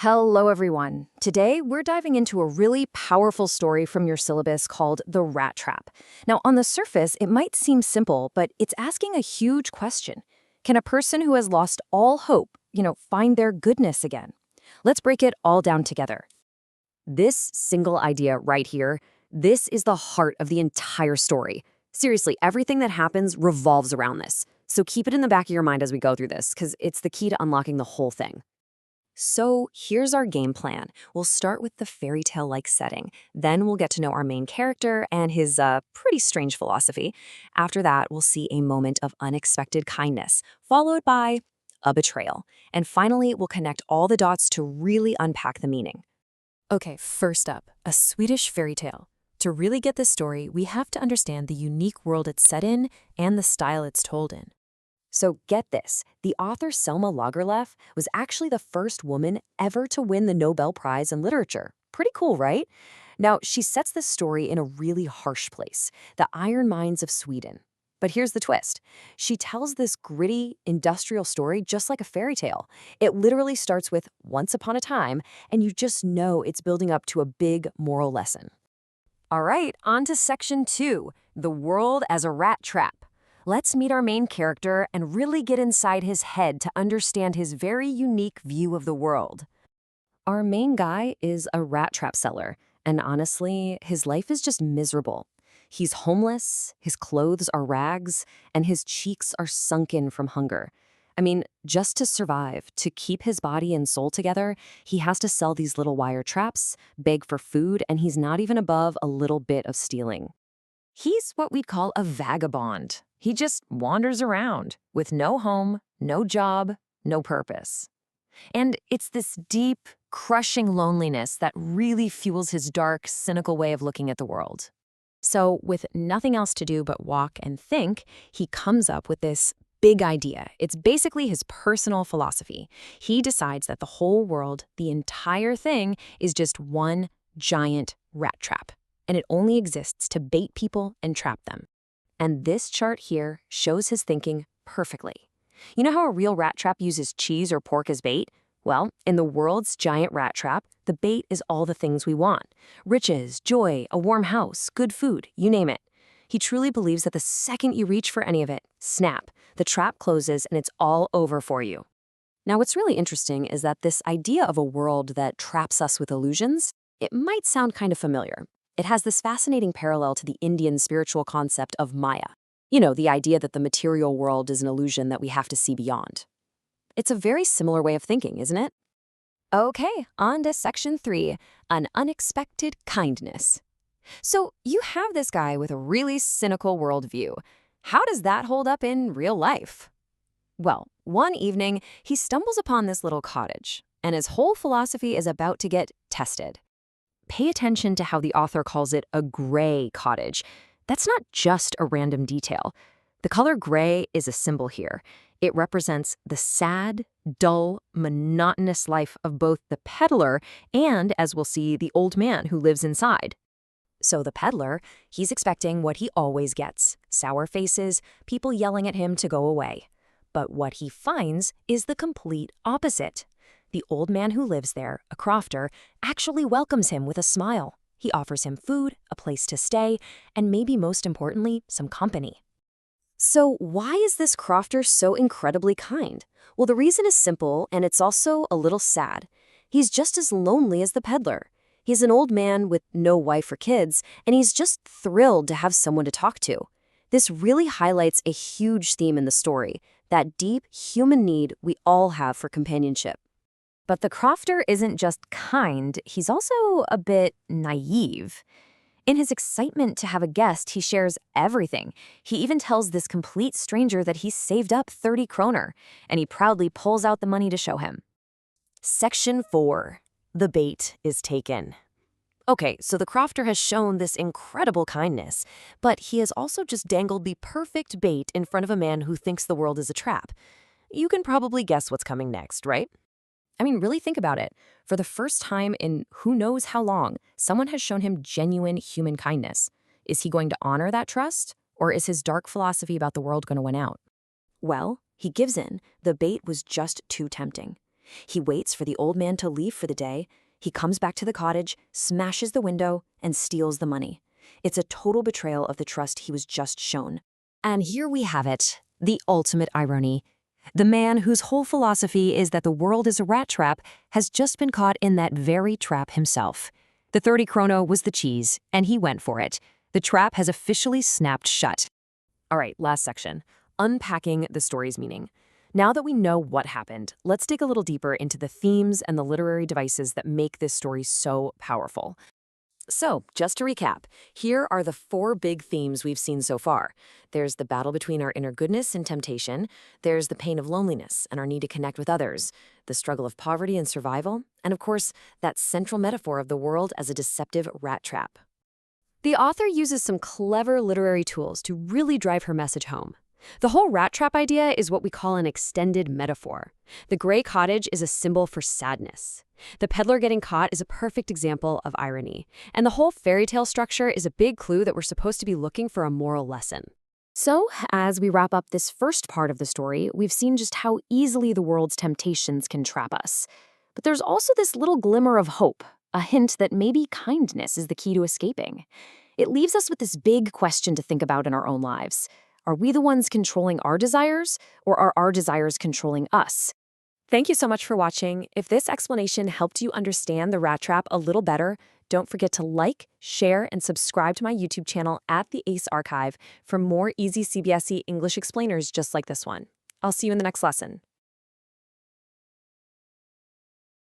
Hello, everyone. Today, we're diving into a really powerful story from your syllabus called The Rat Trap. Now, on the surface, it might seem simple, but it's asking a huge question. Can a person who has lost all hope, find their goodness again? Let's break it all down together. This single idea right here, this is the heart of the entire story. Seriously, everything that happens revolves around this. So keep it in the back of your mind as we go through this, because it's the key to unlocking the whole thing. So here's our game plan. We'll start with the fairy tale-like setting. Then we'll get to know our main character and his pretty strange philosophy. After that, we'll see a moment of unexpected kindness, followed by a betrayal. And finally, we'll connect all the dots to really unpack the meaning. Okay, first up, a Swedish fairy tale. To really get this story, we have to understand the unique world it's set in and the style it's told in. So get this, the author Selma Lagerlöf was actually the first woman ever to win the Nobel Prize in Literature. Pretty cool, right? Now, she sets this story in a really harsh place, the iron mines of Sweden. But here's the twist. She tells this gritty, industrial story just like a fairy tale. It literally starts with once upon a time, and you just know it's building up to a big moral lesson. All right, on to section 2, the world as a rat trap. Let's meet our main character and really get inside his head to understand his very unique view of the world. Our main guy is a rat trap seller, and honestly, his life is just miserable. He's homeless, his clothes are rags, and his cheeks are sunken from hunger. I mean, just to survive, to keep his body and soul together, he has to sell these little wire traps, beg for food, and he's not even above a little bit of stealing. He's what we'd call a vagabond. He just wanders around with no home, no job, no purpose. And it's this deep, crushing loneliness that really fuels his dark, cynical way of looking at the world. So, with nothing else to do but walk and think, he comes up with this big idea. It's basically his personal philosophy. He decides that the whole world, the entire thing, is just one giant rat trap, and it only exists to bait people and trap them. And this chart here shows his thinking perfectly. You know how a real rat trap uses cheese or pork as bait? Well, in the world's giant rat trap, the bait is all the things we want. Riches, joy, a warm house, good food, you name it. He truly believes that the second you reach for any of it, snap, the trap closes and it's all over for you. Now, what's really interesting is that this idea of a world that traps us with illusions, it might sound kind of familiar. It has this fascinating parallel to the Indian spiritual concept of Maya. The idea that the material world is an illusion that we have to see beyond. It's a very similar way of thinking, isn't it? Okay, on to section 3, an unexpected kindness. So you have this guy with a really cynical worldview. How does that hold up in real life? Well, one evening, he stumbles upon this little cottage, and his whole philosophy is about to get tested. Pay attention to how the author calls it a gray cottage. That's not just a random detail. The color gray is a symbol here. It represents the sad, dull, monotonous life of both the peddler and, as we'll see, the old man who lives inside. So the peddler, he's expecting what he always gets: sour faces, people yelling at him to go away. But what he finds is the complete opposite. The old man who lives there, a crofter, actually welcomes him with a smile. He offers him food, a place to stay, and maybe most importantly, some company. So why is this crofter so incredibly kind? Well, the reason is simple, and it's also a little sad. He's just as lonely as the peddler. He's an old man with no wife or kids, and he's just thrilled to have someone to talk to. This really highlights a huge theme in the story, that deep human need we all have for companionship. But the crofter isn't just kind, he's also a bit naive. In his excitement to have a guest, he shares everything. He even tells this complete stranger that he's saved up 30 kroner, and he proudly pulls out the money to show him. Section 4. The bait is taken. Okay, so the crofter has shown this incredible kindness, but he has also just dangled the perfect bait in front of a man who thinks the world is a trap. You can probably guess what's coming next, right? I mean, really think about it. For the first time in who knows how long, someone has shown him genuine human kindness. Is he going to honor that trust? Or is his dark philosophy about the world going to win out? Well, he gives in. The bait was just too tempting. He waits for the old man to leave for the day. He comes back to the cottage, smashes the window, and steals the money. It's a total betrayal of the trust he was just shown. And here we have it, the ultimate irony. The man whose whole philosophy is that the world is a rat trap has just been caught in that very trap himself. The 30 chrono was the cheese, and he went for it. The trap has officially snapped shut. All right, last section. Unpacking the story's meaning. Now that we know what happened, let's dig a little deeper into the themes and the literary devices that make this story so powerful. So, just to recap, here are the 4 big themes we've seen so far. There's the battle between our inner goodness and temptation, there's the pain of loneliness and our need to connect with others, the struggle of poverty and survival, and of course, that central metaphor of the world as a deceptive rat trap. The author uses some clever literary tools to really drive her message home. The whole rat trap idea is what we call an extended metaphor. The gray cottage is a symbol for sadness. The peddler getting caught is a perfect example of irony. And the whole fairy tale structure is a big clue that we're supposed to be looking for a moral lesson. So, as we wrap up this first part of the story, we've seen just how easily the world's temptations can trap us. But there's also this little glimmer of hope, a hint that maybe kindness is the key to escaping. It leaves us with this big question to think about in our own lives. Are we the ones controlling our desires, or are our desires controlling us? Thank you so much for watching. If this explanation helped you understand the rat trap a little better, don't forget to like, share, and subscribe to my YouTube channel at the Ace Archive for more easy CBSE English explainers just like this one. I'll see you in the next lesson.